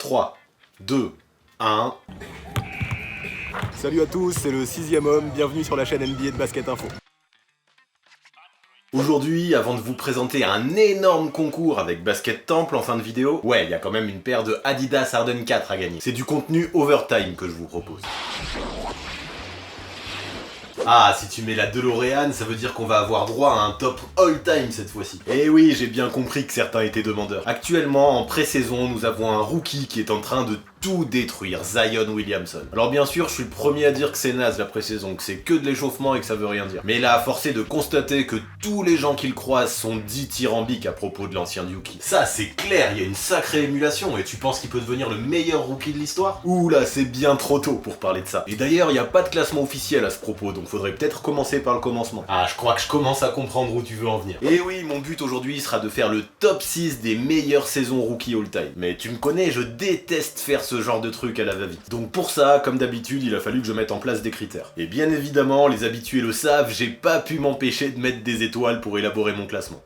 3, 2, 1... Salut à tous, c'est le 6ème homme, bienvenue sur la chaîne NBA de Basket Info. Aujourd'hui, avant de vous présenter un énorme concours avec Basket Temple en fin de vidéo, ouais, il y a quand même une paire de Adidas Harden 4 à gagner. C'est du contenu overtime que je vous propose. Ah, si tu mets la DeLorean, ça veut dire qu'on va avoir droit à un top all-time cette fois-ci. Et oui, j'ai bien compris que certains étaient demandeurs. Actuellement, en pré-saison, nous avons un rookie qui est en train de tout détruire, Zion Williamson. Alors bien sûr, je suis le premier à dire que c'est naze la pré-saison, que c'est que de l'échauffement et que ça veut rien dire. Mais là, à forcer de constater que tous les gens qu'il croise sont dithyrambiques à propos de l'ancien Yuki. Ça, c'est clair, il y a une sacrée émulation, et tu penses qu'il peut devenir le meilleur rookie de l'histoire? Ouh là, c'est bien trop tôt pour parler de ça. Et d'ailleurs, il n'y a pas de classement officiel à ce propos, donc faudrait peut-être commencer par le commencement. Ah, je crois que je commence à comprendre où tu veux en venir. Et oui, mon but aujourd'hui sera de faire le top 6 des meilleures saisons rookie all-time. Mais tu me connais, je déteste faire ce genre de truc à la va-vite. Donc pour ça, comme d'habitude, il a fallu que je mette en place des critères. Et bien évidemment, les habitués le savent, j'ai pas pu m'empêcher de mettre des étoiles pour élaborer mon classement.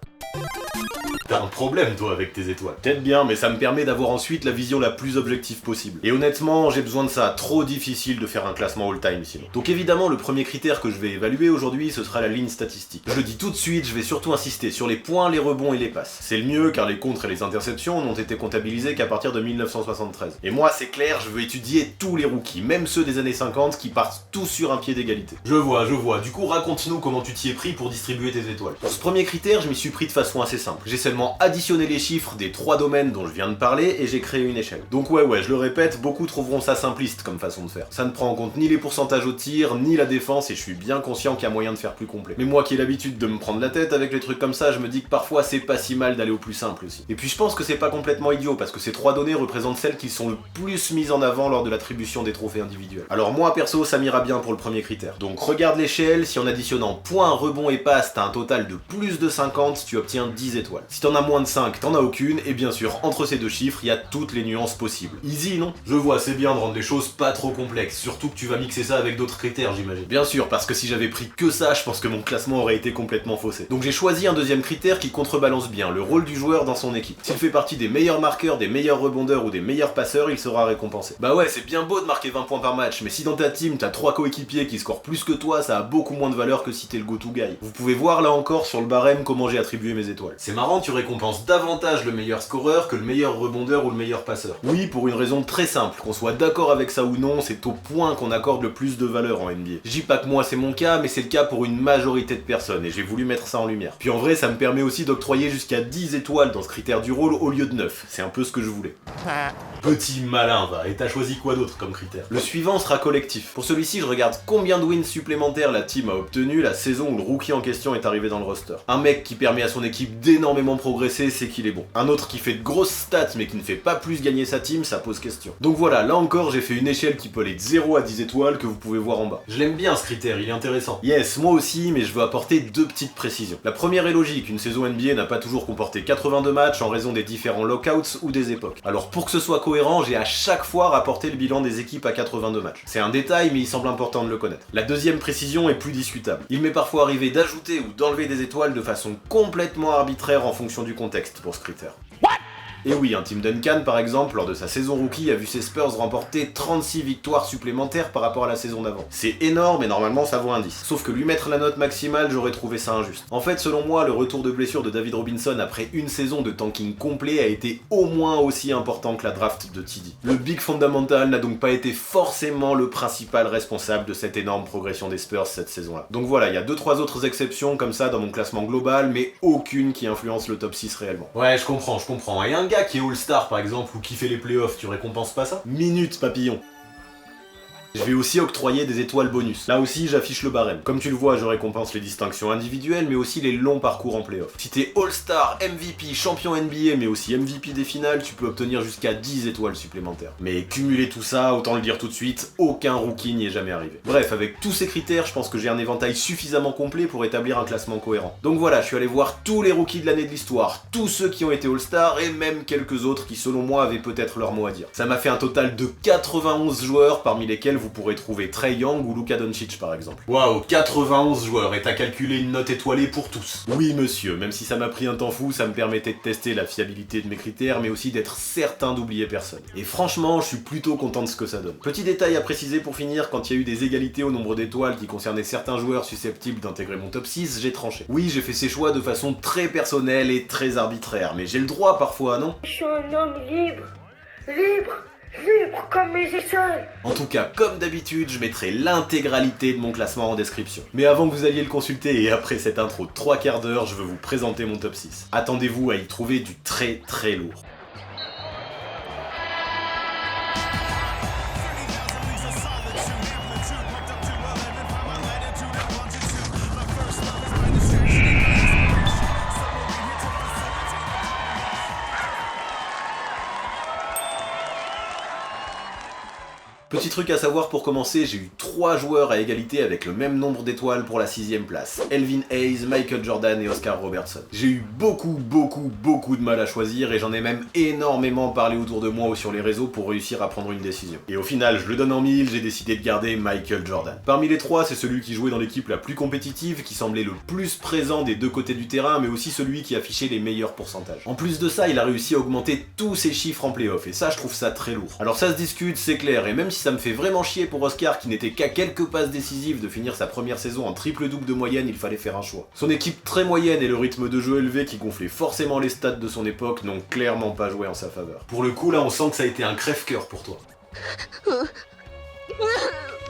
T'as un problème toi avec tes étoiles. Peut-être bien, mais ça me permet d'avoir ensuite la vision la plus objective possible. Et honnêtement, j'ai besoin de ça, trop difficile de faire un classement all-time sinon. Donc évidemment, le premier critère que je vais évaluer aujourd'hui, ce sera la ligne statistique. Je le dis tout de suite, je vais surtout insister sur les points, les rebonds et les passes. C'est le mieux car les contres et les interceptions n'ont été comptabilisés qu'à partir de 1973. Et moi, c'est clair, je veux étudier tous les rookies, même ceux des années 50 qui partent tous sur un pied d'égalité. Je vois. Du coup, raconte-nous comment tu t'y es pris pour distribuer tes étoiles. Pour ce premier critère, je m'y suis pris de façon assez simple. J'ai seulement additionner les chiffres des 3 domaines dont je viens de parler et j'ai créé une échelle. Donc ouais, je le répète, beaucoup trouveront ça simpliste comme façon de faire. Ça ne prend en compte ni les pourcentages au tir, ni la défense et je suis bien conscient qu'il y a moyen de faire plus complet. Mais moi qui ai l'habitude de me prendre la tête avec les trucs comme ça, je me dis que parfois c'est pas si mal d'aller au plus simple aussi. Et puis je pense que c'est pas complètement idiot parce que ces 3 données représentent celles qui sont le plus mises en avant lors de l'attribution des trophées individuels. Alors moi perso, ça m'ira bien pour le premier critère. Donc regarde l'échelle, si en additionnant points, rebonds et passes, t'as un total de plus de 50, tu obtiens 10 étoiles. Si t'en as moins de 5, t'en as aucune, et bien sûr, entre ces deux chiffres, il y a toutes les nuances possibles. Easy, non? Je vois, c'est bien de rendre les choses pas trop complexes, surtout que tu vas mixer ça avec d'autres critères, j'imagine. Bien sûr, parce que si j'avais pris que ça, je pense que mon classement aurait été complètement faussé. Donc j'ai choisi un deuxième critère qui contrebalance bien le rôle du joueur dans son équipe. S'il fait partie des meilleurs marqueurs, des meilleurs rebondeurs ou des meilleurs passeurs, il sera récompensé. Bah ouais, c'est bien beau de marquer 20 points par match, mais si dans ta team, t'as 3 coéquipiers qui scorent plus que toi, ça a beaucoup moins de valeur que si t'es le go-to guy. Vous pouvez voir là encore sur le barème comment j'ai attribué mes étoiles. C'est marrant, tu récompenses davantage le meilleur scoreur que le meilleur rebondeur ou le meilleur passeur. Oui, pour une raison très simple, qu'on soit d'accord avec ça ou non, c'est au point qu'on accorde le plus de valeur en NBA. Je dis pas que moi c'est mon cas, mais c'est le cas pour une majorité de personnes, et j'ai voulu mettre ça en lumière. Puis en vrai, ça me permet aussi d'octroyer jusqu'à 10 étoiles dans ce critère du rôle au lieu de 9, c'est un peu ce que je voulais. Petit malin va, et t'as choisi quoi d'autre comme critère? Le suivant sera collectif. Pour celui-ci, je regarde combien de wins supplémentaires la team a obtenu la saison où le rookie en question est arrivé dans le roster. Un mec qui permet à son équipe d'énormément progresser, c'est qu'il est bon. Un autre qui fait de grosses stats mais qui ne fait pas plus gagner sa team, ça pose question. Donc voilà, là encore j'ai fait une échelle qui peut aller de 0 à 10 étoiles que vous pouvez voir en bas. Je l'aime bien ce critère, il est intéressant. Yes, moi aussi, mais je veux apporter 2 petites précisions. La première est logique, une saison NBA n'a pas toujours comporté 82 matchs en raison des différents lockouts ou des époques. Alors pour que ce soit cohérent, j'ai à chaque fois rapporté le bilan des équipes à 82 matchs. C'est un détail mais il semble important de le connaître. La deuxième précision est plus discutable. Il m'est parfois arrivé d'ajouter ou d'enlever des étoiles de façon complètement arbitraire en fonction du contexte pour ce critère. Et oui, un Tim Duncan par exemple, lors de sa saison rookie, a vu ses Spurs remporter 36 victoires supplémentaires par rapport à la saison d'avant. C'est énorme et normalement ça vaut un 10. Sauf que lui mettre la note maximale, j'aurais trouvé ça injuste. En fait, selon moi, le retour de blessure de David Robinson après une saison de tanking complet a été au moins aussi important que la draft de TD. Le Big Fundamental n'a donc pas été forcément le principal responsable de cette énorme progression des Spurs cette saison-là. Donc voilà, il y a 2-3 autres exceptions comme ça dans mon classement global, mais aucune qui influence le top 6 réellement. Ouais, je comprends. Et un gars qui est All-Star par exemple, ou qui fait les playoffs, tu récompenses pas ça? Minute papillon. Je vais aussi octroyer des étoiles bonus. Là aussi, j'affiche le barème. Comme tu le vois, je récompense les distinctions individuelles, mais aussi les longs parcours en playoff. Si t'es All-Star, MVP, champion NBA, mais aussi MVP des finales, tu peux obtenir jusqu'à 10 étoiles supplémentaires. Mais cumuler tout ça, autant le dire tout de suite, aucun rookie n'y est jamais arrivé. Bref, avec tous ces critères, je pense que j'ai un éventail suffisamment complet pour établir un classement cohérent. Donc voilà, je suis allé voir tous les rookies de l'année de l'histoire, tous ceux qui ont été All-Star, et même quelques autres qui selon moi avaient peut-être leur mot à dire. Ça m'a fait un total de 91 joueurs, parmi lesquels vous pourrez trouver Trae Young ou Luka Doncic par exemple. Waouh, 91 joueurs et t'as calculé une note étoilée pour tous. Oui monsieur, même si ça m'a pris un temps fou, ça me permettait de tester la fiabilité de mes critères, mais aussi d'être certain d'oublier personne. Et franchement, je suis plutôt content de ce que ça donne. Petit détail à préciser pour finir, quand il y a eu des égalités au nombre d'étoiles qui concernaient certains joueurs susceptibles d'intégrer mon top 6, j'ai tranché. Oui, j'ai fait ces choix de façon très personnelle et très arbitraire, mais j'ai le droit parfois, non? Je suis un homme libre, libre comme mes aisselles. En tout cas, comme d'habitude, je mettrai l'intégralité de mon classement en description. Mais avant que vous alliez le consulter et après cette intro de 3/4 d'heure, je veux vous présenter mon top 6. Attendez-vous à y trouver du très très lourd. Petit truc à savoir pour commencer, j'ai eu 3 joueurs à égalité avec le même nombre d'étoiles pour la 6ème place. Elvin Hayes, Michael Jordan et Oscar Robertson. J'ai eu beaucoup de mal à choisir et j'en ai même énormément parlé autour de moi ou sur les réseaux pour réussir à prendre une décision. Et au final, je le donne en 1000, j'ai décidé de garder Michael Jordan. Parmi les 3, c'est celui qui jouait dans l'équipe la plus compétitive, qui semblait le plus présent des deux côtés du terrain, mais aussi celui qui affichait les meilleurs pourcentages. En plus de ça, il a réussi à augmenter tous ses chiffres en playoff, et ça je trouve ça très lourd. Alors ça se discute, c'est clair, et même si ça me fait vraiment chier pour Oscar qui n'était qu'à quelques passes décisives de finir sa première saison en triple-double de moyenne, il fallait faire un choix. Son équipe très moyenne et le rythme de jeu élevé qui gonflait forcément les stats de son époque n'ont clairement pas joué en sa faveur. Pour le coup là, on sent que ça a été un crève-cœur pour toi.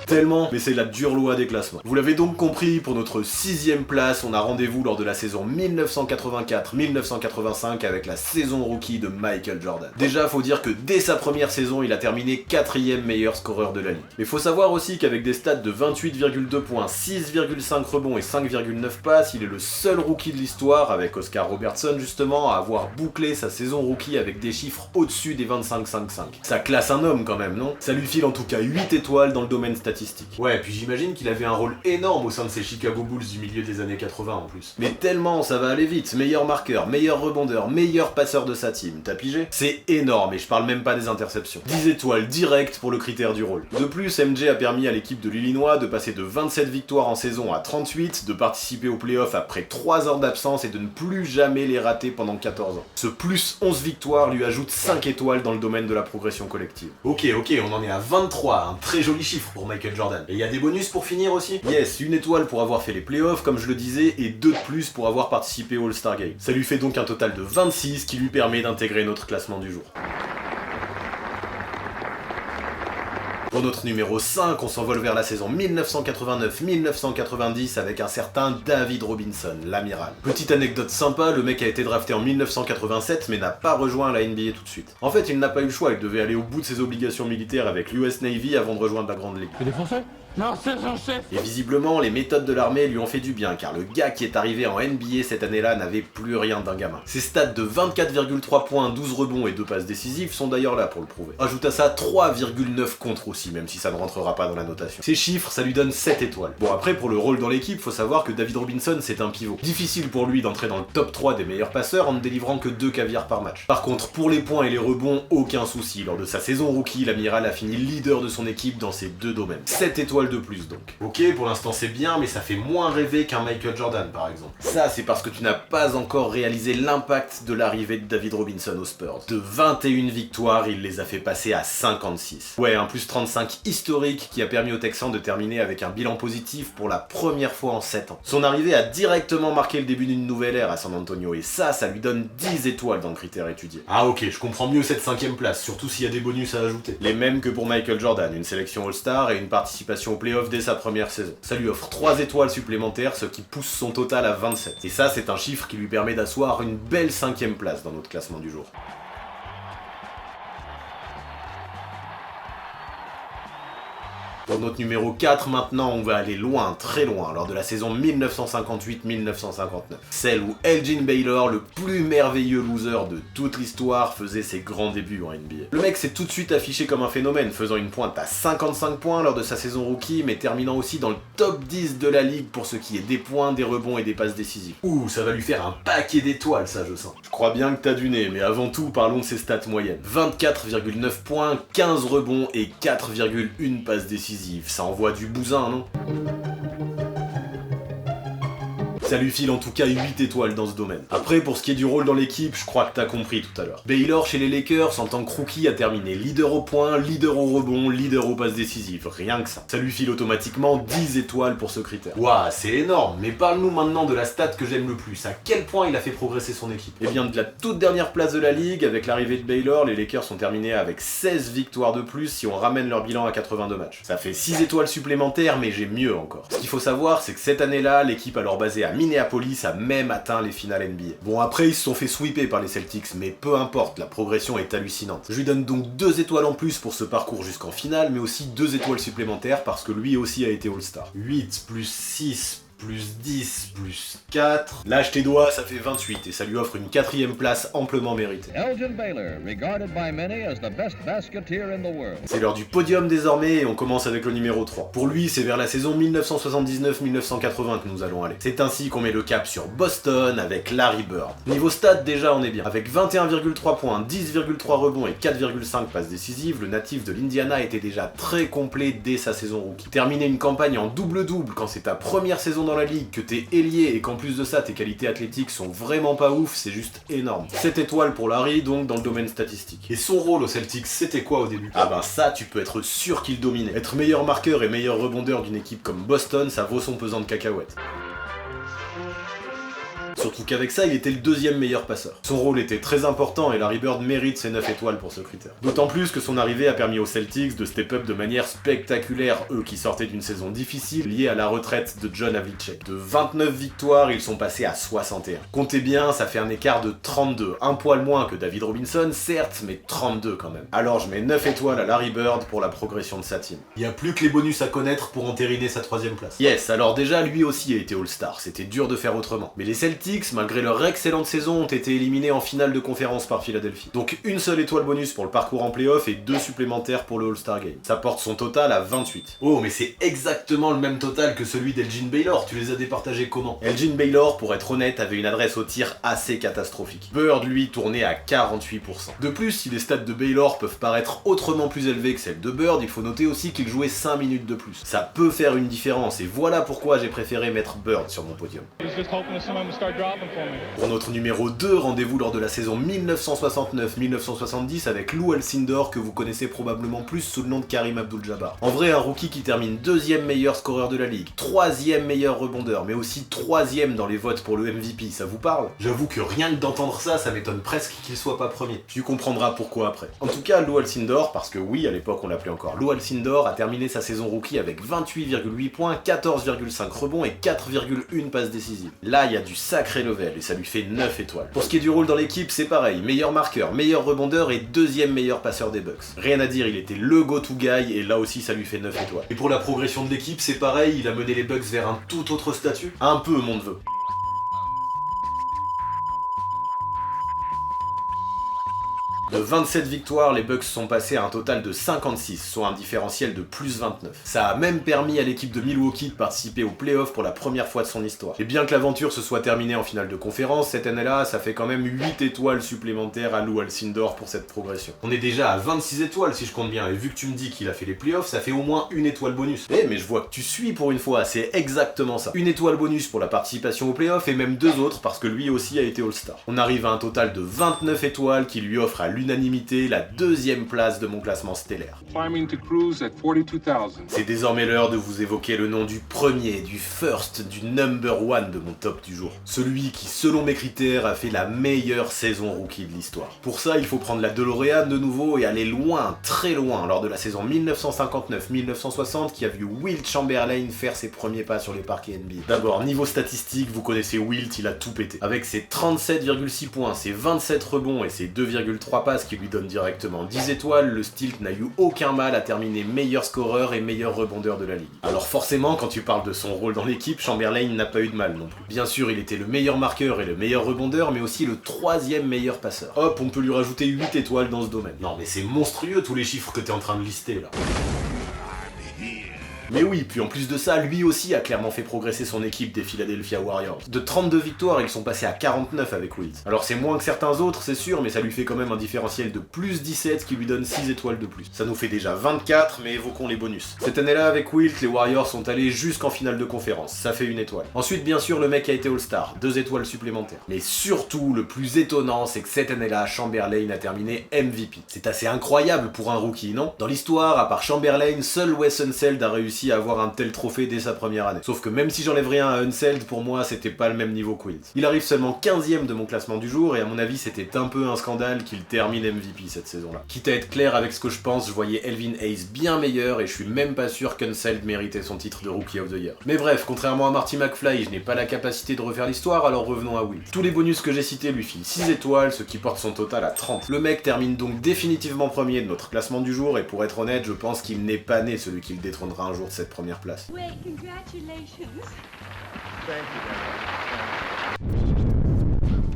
Tellement, mais c'est la dure loi des classements. Vous l'avez donc compris, pour notre 6ème place, on a rendez-vous lors de la saison 1984-1985 avec la saison rookie de Michael Jordan. Déjà, faut dire que dès sa première saison, il a terminé 4ème meilleur scoreur de la ligue. Mais faut savoir aussi qu'avec des stats de 28,2 points, 6,5 rebonds et 5,9 passes, il est le seul rookie de l'histoire, avec Oscar Robertson justement, à avoir bouclé sa saison rookie avec des chiffres au-dessus des 25,5. Ça classe un homme quand même, non? Ça lui file en tout cas 8 étoiles dans le domaine statistique. Ouais, puis j'imagine qu'il avait un rôle énorme au sein de ces Chicago Bulls du milieu des années 80 en plus. Mais tellement, ça va aller vite. Meilleur marqueur, meilleur rebondeur, meilleur passeur de sa team, t'as pigé? C'est énorme et je parle même pas des interceptions. 10 étoiles directes pour le critère du rôle. De plus, MJ a permis à l'équipe de l'Illinois de passer de 27 victoires en saison à 38, de participer aux playoffs après 3 heures d'absence et de ne plus jamais les rater pendant 14 ans. Ce plus 11 victoires lui ajoute 5 étoiles dans le domaine de la progression collective. Ok, on en est à 23, un très joli chiffre pour Michael Jordan. Et il y a des bonus pour finir aussi? Yes, 1 étoile pour avoir fait les playoffs, comme je le disais, et 2 de plus pour avoir participé au All-Star Game. Ça lui fait donc un total de 26 qui lui permet d'intégrer notre classement du jour. Pour notre numéro 5, on s'envole vers la saison 1989-1990 avec un certain David Robinson, l'amiral. Petite anecdote sympa, le mec a été drafté en 1987 mais n'a pas rejoint la NBA tout de suite. En fait, il n'a pas eu le choix, il devait aller au bout de ses obligations militaires avec l'US Navy avant de rejoindre la Grande Ligue. C'est des Français? Non, c'est son chef. Et visiblement, les méthodes de l'armée lui ont fait du bien, car le gars qui est arrivé en NBA cette année-là n'avait plus rien d'un gamin. Ses stats de 24,3 points, 12 rebonds et 2 passes décisives sont d'ailleurs là pour le prouver. Ajoute à ça 3,9 contre aussi, même si ça ne rentrera pas dans la notation. Ces chiffres, ça lui donne 7 étoiles. Bon après, pour le rôle dans l'équipe, faut savoir que David Robinson c'est un pivot. Difficile pour lui d'entrer dans le top 3 des meilleurs passeurs en ne délivrant que 2 caviars par match. Par contre, pour les points et les rebonds, aucun souci. Lors de sa saison rookie, l'amiral a fini leader de son équipe dans ces deux domaines. 7 étoiles de plus donc. Ok, pour l'instant c'est bien, mais ça fait moins rêver qu'un Michael Jordan par exemple. Ça, c'est parce que tu n'as pas encore réalisé l'impact de l'arrivée de David Robinson aux Spurs. De 21 victoires, il les a fait passer à 56. Ouais, un plus 35 historique qui a permis aux Texans de terminer avec un bilan positif pour la première fois en 7 ans. Son arrivée a directement marqué le début d'une nouvelle ère à San Antonio, et ça lui donne 10 étoiles dans le critère étudié. Ah ok, je comprends mieux cette 5ème place, surtout s'il y a des bonus à ajouter. Les mêmes que pour Michael Jordan, une sélection All-Star et une participation aux playoffs dès sa première saison. Ça lui offre 3 étoiles supplémentaires, ce qui pousse son total à 27. Et ça, c'est un chiffre qui lui permet d'asseoir une belle 5ème place dans notre classement du jour. Pour notre numéro 4 maintenant, on va aller loin, très loin, lors de la saison 1958-1959. Celle où Elgin Baylor, le plus merveilleux loser de toute l'histoire, faisait ses grands débuts en NBA. Le mec s'est tout de suite affiché comme un phénomène, faisant une pointe à 55 points lors de sa saison rookie, mais terminant aussi dans le top 10 de la ligue pour ce qui est des points, des rebonds et des passes décisives. Ouh, ça va lui faire un paquet d'étoiles, ça je sens. Je crois bien que t'as du nez, mais avant tout, parlons de ses stats moyennes. 24,9 points, 15 rebonds et 4,1 passes décisives décisives, ça envoie du bousin, non? Ça lui file en tout cas 8 étoiles dans ce domaine. Après, pour ce qui est du rôle dans l'équipe, je crois que t'as compris tout à l'heure. Baylor chez les Lakers, en tant que rookie, a terminé leader au point, leader au rebond, leader aux passes décisives, rien que ça. Ça lui file automatiquement 10 étoiles pour ce critère. Waouh, c'est énorme, mais parle-nous maintenant de la stat que j'aime le plus. À quel point il a fait progresser son équipe? Eh bien, de la toute dernière place de la ligue, avec l'arrivée de Baylor, les Lakers sont terminés avec 16 victoires de plus si on ramène leur bilan à 82 matchs. Ça fait 6 étoiles supplémentaires, mais j'ai mieux encore. Ce qu'il faut savoir, c'est que cette année-là, l'équipe alors basée à Minneapolis a même atteint les finales NBA. Bon, après ils se sont fait sweeper par les Celtics, mais peu importe, la progression est hallucinante. Je lui donne donc 2 étoiles en plus pour ce parcours jusqu'en finale, mais aussi 2 étoiles supplémentaires parce que lui aussi a été All-Star. 8 plus 6 plus 10 plus 4... Lâche tes doigts, ça fait 28 et ça lui offre une 4ème place amplement méritée. Elgin Baylor, regarded by many as the best basketeer in the world. C'est l'heure du podium désormais et on commence avec le numéro 3. Pour lui, c'est vers la saison 1979-1980 que nous allons aller. C'est ainsi qu'on met le cap sur Boston avec Larry Bird. Niveau stats, déjà on est bien. Avec 21,3 points, 10,3 rebonds et 4,5 passes décisives, le natif de l'Indiana était déjà très complet dès sa saison rookie. Terminer une campagne en double-double quand c'est ta première saison dans la ligue, que t'es ailier et qu'en plus de ça tes qualités athlétiques sont vraiment pas ouf, c'est juste énorme. 7 étoiles pour Larry donc dans le domaine statistique. Et son rôle aux Celtics, c'était quoi au début? Ah ben ça, tu peux être sûr qu'il dominait. Être meilleur marqueur et meilleur rebondeur d'une équipe comme Boston, ça vaut son pesant de cacahuètes. Surtout qu'avec ça, il était le 2e meilleur passeur. Son rôle était très important et Larry Bird mérite ses 9 étoiles pour ce critère. D'autant plus que son arrivée a permis aux Celtics de step up de manière spectaculaire, eux qui sortaient d'une saison difficile liée à la retraite de John Havlicek. De 29 victoires, ils sont passés à 61. Comptez bien, ça fait un écart de 32, un poil moins que David Robinson, certes, mais 32 quand même. Alors je mets 9 étoiles à Larry Bird pour la progression de sa team. Il y a plus que les bonus à connaître pour entériner sa 3ème place. Yes, alors déjà lui aussi a été All-Star, c'était dur de faire autrement. Mais les Celtics, malgré leur excellente saison, ont été éliminés en finale de conférence par Philadelphie. Donc une seule étoile bonus pour le parcours en playoff et 2 supplémentaires pour le All-Star Game. Ça porte son total à 28. Oh, mais c'est exactement le même total que celui d'Elgin Baylor, tu les as départagés comment? Elgin Baylor, pour être honnête, avait une adresse au tir assez catastrophique. Bird, lui, tournait à 48%. De plus, si les stats de Baylor peuvent paraître autrement plus élevées que celles de Bird, il faut noter aussi qu'il jouait 5 minutes de plus. Ça peut faire une différence, et voilà pourquoi j'ai préféré mettre Bird sur mon podium. Pour notre numéro 2, rendez-vous lors de la saison 1969-1970 avec Lou Alcindor que vous connaissez probablement plus sous le nom de Karim Abdul-Jabbar. En vrai, un rookie qui termine 2e meilleur scoreur de la ligue, 3e meilleur rebondeur, mais aussi 3e dans les votes pour le MVP, ça vous parle? J'avoue que rien que d'entendre ça, ça m'étonne presque qu'il soit pas premier. Tu comprendras pourquoi après. En tout cas, Lou Alcindor, parce que oui, à l'époque on l'appelait encore Lou Alcindor, a terminé sa saison rookie avec 28,8 points, 14,5 rebonds et 4,1 passes décisives. Là, il y a du sacré level et ça lui fait 9 étoiles. Pour ce qui est du rôle dans l'équipe, c'est pareil, meilleur marqueur, meilleur rebondeur et 2e meilleur passeur des Bucks. Rien à dire, il était le go-to guy et là aussi ça lui fait 9 étoiles. Et pour la progression de l'équipe, c'est pareil, il a mené les Bucks vers un tout autre statut. Un peu, mon neveu. De 27 victoires, les Bucks sont passés à un total de 56, soit un différentiel de plus 29. Ça a même permis à l'équipe de Milwaukee de participer aux playoffs pour la première fois de son histoire. Et bien que l'aventure se soit terminée en finale de conférence, cette année-là, ça fait quand même 8 étoiles supplémentaires à Lou Alcindor pour cette progression. On est déjà à 26 étoiles si je compte bien, et vu que tu me dis qu'il a fait les playoffs, ça fait au moins une étoile bonus. Eh mais je vois que tu suis pour une fois, c'est exactement ça. Une étoile bonus pour la participation aux playoffs et même 2 autres parce que lui aussi a été All-Star. On arrive à un total de 29 étoiles qui lui offre à l'unanimité la 2e place de mon classement stellaire. C'est désormais l'heure de vous évoquer le nom du premier, du first, du number 1 de mon top du jour. Celui qui, selon mes critères, a fait la meilleure saison rookie de l'histoire. Pour ça, il faut prendre la DeLorean de nouveau et aller loin, très loin, lors de la saison 1959-1960 qui a vu Wilt Chamberlain faire ses premiers pas sur les parquets NBA. D'abord, niveau statistique, vous connaissez Wilt, il a tout pété. Avec ses 37,6 points, ses 27 rebonds et ses 2,3 passes qui lui donnent directement 10 étoiles, le Stilt n'a eu aucun mal à terminer meilleur scoreur et meilleur rebondeur de la ligue. Alors forcément, quand tu parles de son rôle dans l'équipe, Chamberlain n'a pas eu de mal non plus. Bien sûr, il était le meilleur marqueur et le meilleur rebondeur, mais aussi le 3e meilleur passeur. Hop, on peut lui rajouter 8 étoiles dans ce domaine. Non mais c'est monstrueux tous les chiffres que t'es en train de lister là. Mais oui, puis en plus de ça, lui aussi a clairement fait progresser son équipe des Philadelphia Warriors. De 32 victoires, ils sont passés à 49 avec Wilt. Alors c'est moins que certains autres, c'est sûr, mais ça lui fait quand même un différentiel de plus 17 qui lui donne 6 étoiles de plus. Ça nous fait déjà 24, mais évoquons les bonus. Cette année-là, avec Wilt, les Warriors sont allés jusqu'en finale de conférence, ça fait 1 étoile. Ensuite, bien sûr, le mec a été All-Star, 2 étoiles supplémentaires. Mais surtout, le plus étonnant, c'est que cette année-là, Chamberlain a terminé MVP. C'est assez incroyable pour un rookie, non? Dans l'histoire, à part Chamberlain, seul Wes Unseld a réussi à avoir un tel trophée dès sa première année. Sauf que même si j'enlève rien à Unseld, pour moi, c'était pas le même niveau que Wilt. Il arrive seulement 15ème de mon classement du jour, et à mon avis, c'était un peu un scandale qu'il termine MVP cette saison-là. Quitte à être clair avec ce que je pense, je voyais Elvin Hayes bien meilleur, et je suis même pas sûr qu'Unseld méritait son titre de Rookie of the Year. Mais bref, contrairement à Marty McFly, je n'ai pas la capacité de refaire l'histoire, alors revenons à Wilt. Tous les bonus que j'ai cités lui filent 6 étoiles, ce qui porte son total à 30. Le mec termine donc définitivement premier de notre classement du jour, et pour être honnête, je pense qu'il n'est pas né celui qui le détrônera un jour de cette première place. Wait, congratulations.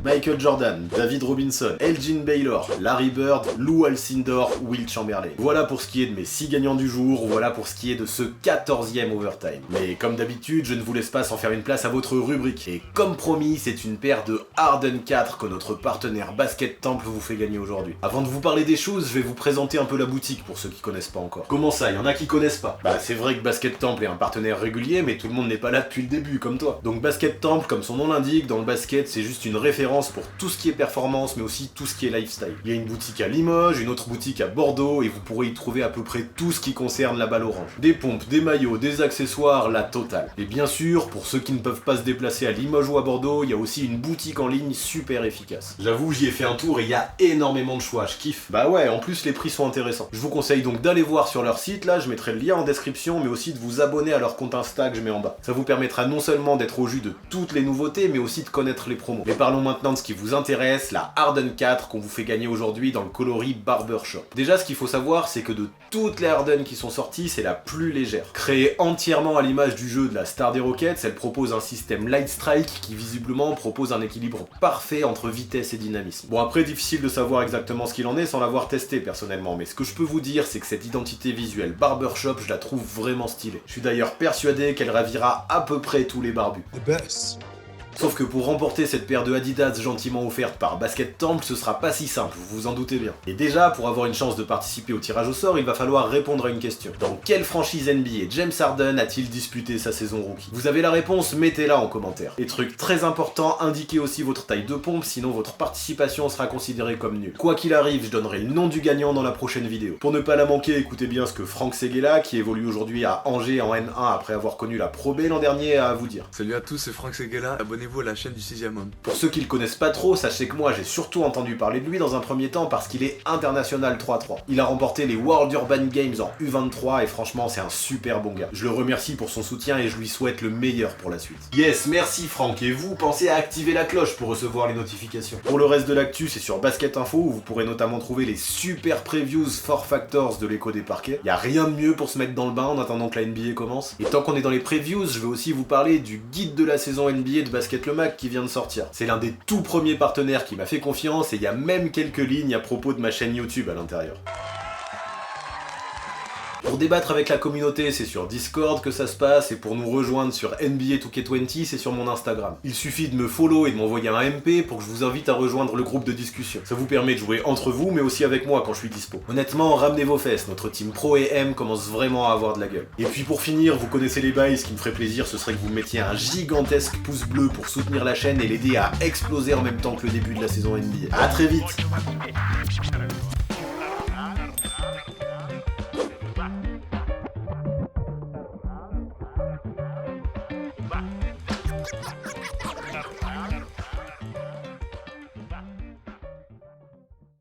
Michael Jordan, David Robinson, Elgin Baylor, Larry Bird, Lou Alcindor, Wilt Chamberlain. Voilà pour ce qui est de mes 6 gagnants du jour, voilà pour ce qui est de ce 14e overtime. Mais comme d'habitude, je ne vous laisse pas sans faire une place à votre rubrique. Et comme promis, c'est une paire de Harden 4 que notre partenaire Basket Temple vous fait gagner aujourd'hui. Avant de vous parler des choses, je vais vous présenter un peu la boutique pour ceux qui connaissent pas encore. Comment ça, y en a qui connaissent pas? Bah c'est vrai que Basket Temple est un partenaire régulier, mais tout le monde n'est pas là depuis le début, comme toi. Donc Basket Temple, comme son nom l'indique, dans le basket, c'est juste une référence pour tout ce qui est performance, mais aussi tout ce qui est lifestyle. Il y a une boutique à Limoges, une autre boutique à Bordeaux, et vous pourrez y trouver à peu près tout ce qui concerne la balle orange. Des pompes, des maillots, des accessoires, la totale. Et bien sûr, pour ceux qui ne peuvent pas se déplacer à Limoges ou à Bordeaux, il y a aussi une boutique en ligne super efficace. J'avoue, j'y ai fait un tour et il y a énormément de choix, je kiffe. Bah ouais, en plus les prix sont intéressants. Je vous conseille donc d'aller voir sur leur site, là je mettrai le lien en description, mais aussi de vous abonner à leur compte Insta que je mets en bas. Ça vous permettra non seulement d'être au jus de toutes les nouveautés, mais aussi de connaître les promos. Mais parlons maintenant de ce qui vous intéresse, la Harden 4 qu'on vous fait gagner aujourd'hui dans le coloris Barbershop. Déjà, ce qu'il faut savoir, c'est que de toutes les Harden qui sont sorties, c'est la plus légère. Créée entièrement à l'image du jeu de la star des Rockets, elle propose un système Light Strike qui visiblement propose un équilibre parfait entre vitesse et dynamisme. Bon, après, difficile de savoir exactement ce qu'il en est sans l'avoir testé personnellement, mais ce que je peux vous dire, c'est que cette identité visuelle Barbershop, je la trouve vraiment stylée. Je suis d'ailleurs persuadé qu'elle ravira à peu près tous les barbus. Sauf que pour remporter cette paire de Adidas gentiment offerte par Basket Temple, ce sera pas si simple, vous vous en doutez bien. Et déjà, pour avoir une chance de participer au tirage au sort, il va falloir répondre à une question. Dans quelle franchise NBA James Harden a-t-il disputé sa saison rookie? Vous avez la réponse, mettez-la en commentaire. Et truc très important, indiquez aussi votre taille de pompe, sinon votre participation sera considérée comme nulle. Quoi qu'il arrive, je donnerai le nom du gagnant dans la prochaine vidéo. Pour ne pas la manquer, écoutez bien ce que Franck Seguela, qui évolue aujourd'hui à Angers en N1 après avoir connu la Pro B l'an dernier, a à vous dire. Salut à tous, c'est Franck Seguela, abonnez-vous à la chaîne du 6ème homme. Pour ceux qui le connaissent pas trop, sachez que moi j'ai surtout entendu parler de lui dans un premier temps parce qu'il est international 3-3. Il a remporté les World Urban Games en U23 et franchement c'est un super bon gars. Je le remercie pour son soutien et je lui souhaite le meilleur pour la suite. Yes, merci Franck, et vous pensez à activer la cloche pour recevoir les notifications. Pour le reste de l'actu, c'est sur Basket Info où vous pourrez notamment trouver les super previews 4 Factors de l'écho des parquets. Y a rien de mieux pour se mettre dans le bain en attendant que la NBA commence. Et tant qu'on est dans les previews, je vais aussi vous parler du guide de la saison NBA de Basket Le Mag qui vient de sortir. C'est l'un des tout premiers partenaires qui m'a fait confiance et il y a même quelques lignes à propos de ma chaîne YouTube à l'intérieur. Pour débattre avec la communauté, c'est sur Discord que ça se passe, et pour nous rejoindre sur NBA 2K20, c'est sur mon Instagram. Il suffit de me follow et de m'envoyer un MP pour que je vous invite à rejoindre le groupe de discussion. Ça vous permet de jouer entre vous, mais aussi avec moi quand je suis dispo. Honnêtement, ramenez vos fesses, notre team Pro et M commence vraiment à avoir de la gueule. Et puis pour finir, vous connaissez les bails, ce qui me ferait plaisir, ce serait que vous mettiez un gigantesque pouce bleu pour soutenir la chaîne et l'aider à exploser en même temps que le début de la saison NBA. A très vite.